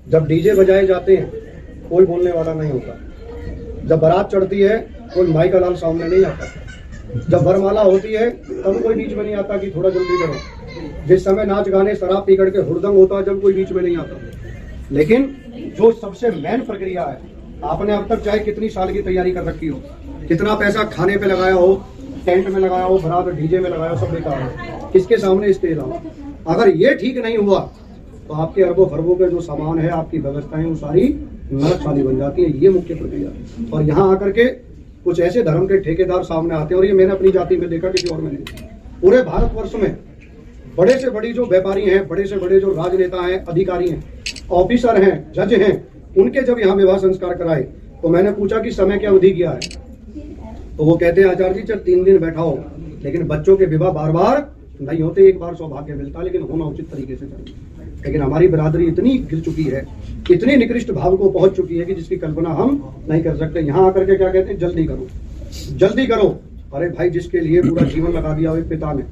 जब डीजे बजाए जाते हैं कोई बोलने वाला नहीं होता। जब बारात चढ़ती है कोई माई का लाल सामने नहीं आता। जब वरमाला होती है तब कोई बीच में नहीं आता कि थोड़ा जल्दी करो। जिस समय नाच गाने शराब पी करके हुड़दंग होता है जब कोई बीच में नहीं आता। लेकिन जो सबसे मेन प्रक्रिया है, आपने अब तक चाहे कितनी साल की तैयारी कर रखी हो, कितना पैसा खाने पे लगाया हो, टेंट में लगाया हो, बारात डीजे में लगाया हो, सब बेकार है। किसके सामने? स्टेज आओ। अगर ये ठीक नहीं हुआ तो आपके अरबों खरबों के जो सामान है, आपकी व्यवस्थाएं, वो सारी नरकशाली बन जाती है। ये मुख्य प्रक्रिया है। और यहाँ आकर के कुछ ऐसे धर्म के ठेकेदार सामने आते हैं, और ये मैंने अपनी जाति में देखा, किसी और में नहीं। पूरे भारतवर्ष में बड़े से बड़ी जो व्यापारी हैं, बड़े से बड़े जो राजनेता हैं, अधिकारी हैं, ऑफिसर हैं, जज हैं, उनके जब यहाँ विवाह संस्कार कराए तो मैंने पूछा कि समय की अवधि क्या है, तो वो कहते हैं आचार्य जी चल 3 दिन बैठा हो, लेकिन बच्चों के विवाह बार बार नहीं होते, एक बार सौभाग्य मिलता, लेकिन होना उचित तरीके से चाहिए। लेकिन हमारी बिरादरी इतनी गिर चुकी है, इतनी निकृष्ट भाव को पहुंच चुकी है कि जिसकी कल्पना हम नहीं कर सकते। यहाँ आकर के क्या कहते हैं? जल्दी करो, जल्दी करो। अरे भाई, जिसके लिए पूरा जीवन लगा दिया हो, एक पिता ने,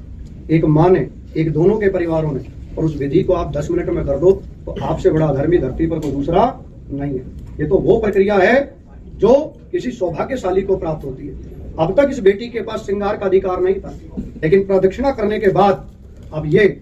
एक माँ ने, एक दोनों के परिवारों ने, और उस विधि को आप 10 मिनट में कर दो तो आपसे बड़ा धर्मी धरती पर कोई दूसरा नहीं है। ये तो वो प्रक्रिया है जो किसी सौभाग्यशाली को प्राप्त होती है। अब तक इस बेटी के पास श्रृंगार का अधिकार नहीं था, लेकिन प्रदक्षिणा करने के बाद अब ये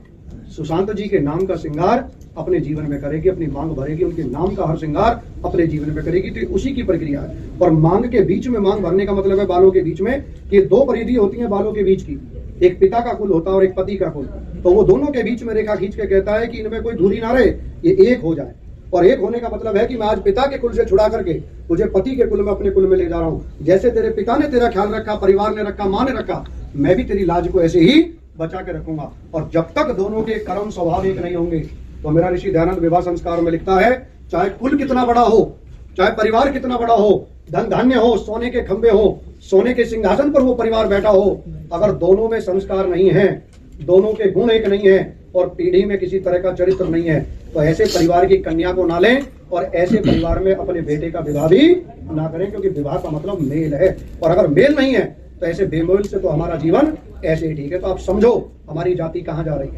सुशांत जी के नाम का श्रृंगार अपने जीवन में करेगी, अपनी मांग भरेगी, उनके नाम का हर श्रृंगार अपने जीवन में करेगी। तो उसी की प्रक्रिया है। और मांग के बीच में मांग भरने का मतलब है बालों के बीच में, कि 2 परिधि होती है बालों के बीच की, एक पिता का कुल होता है और एक पति का कुल। तो वो दोनों के बीच में रेखा खींच के कहता है कि इनमें कोई दूरी ना रहे, ये एक हो जाए। और एक होने का मतलब है कि मैं आज पिता के कुल से छुड़ा करके तुझे पति के कुल में, अपने कुल में ले जा रहा हूँ। जैसे तेरे पिता ने तेरा ख्याल रखा, परिवार ने रखा, माँ ने रखा, मैं भी तेरी लाज को ऐसे ही बचा के रखूंगा। और जब तक दोनों के कर्म स्वभाव एक नहीं होंगे, तो मेरा ऋषि दयानंद विवाह संस्कार में लिखता है, चाहे कुल कितना बड़ा हो, चाहे परिवार कितना बड़ा हो, धन धान्य हो, सोने के खंबे हो, सोने के सिंहासन पर वो परिवार बैठा हो, अगर दोनों में संस्कार नहीं है, दोनों के गुण एक नहीं है, और पीढ़ी में किसी तरह का चरित्र नहीं है, तो ऐसे परिवार की कन्या को ना लें, और ऐसे परिवार में अपने बेटे का विवाह भी ना करें, क्योंकि विवाह का मतलब मेल है। और अगर मेल नहीं है तो ऐसे बेमेल से तो हमारा जीवन ऐसे ही ठीक है। तो आप समझो हमारी जाति कहाँ जा रही है।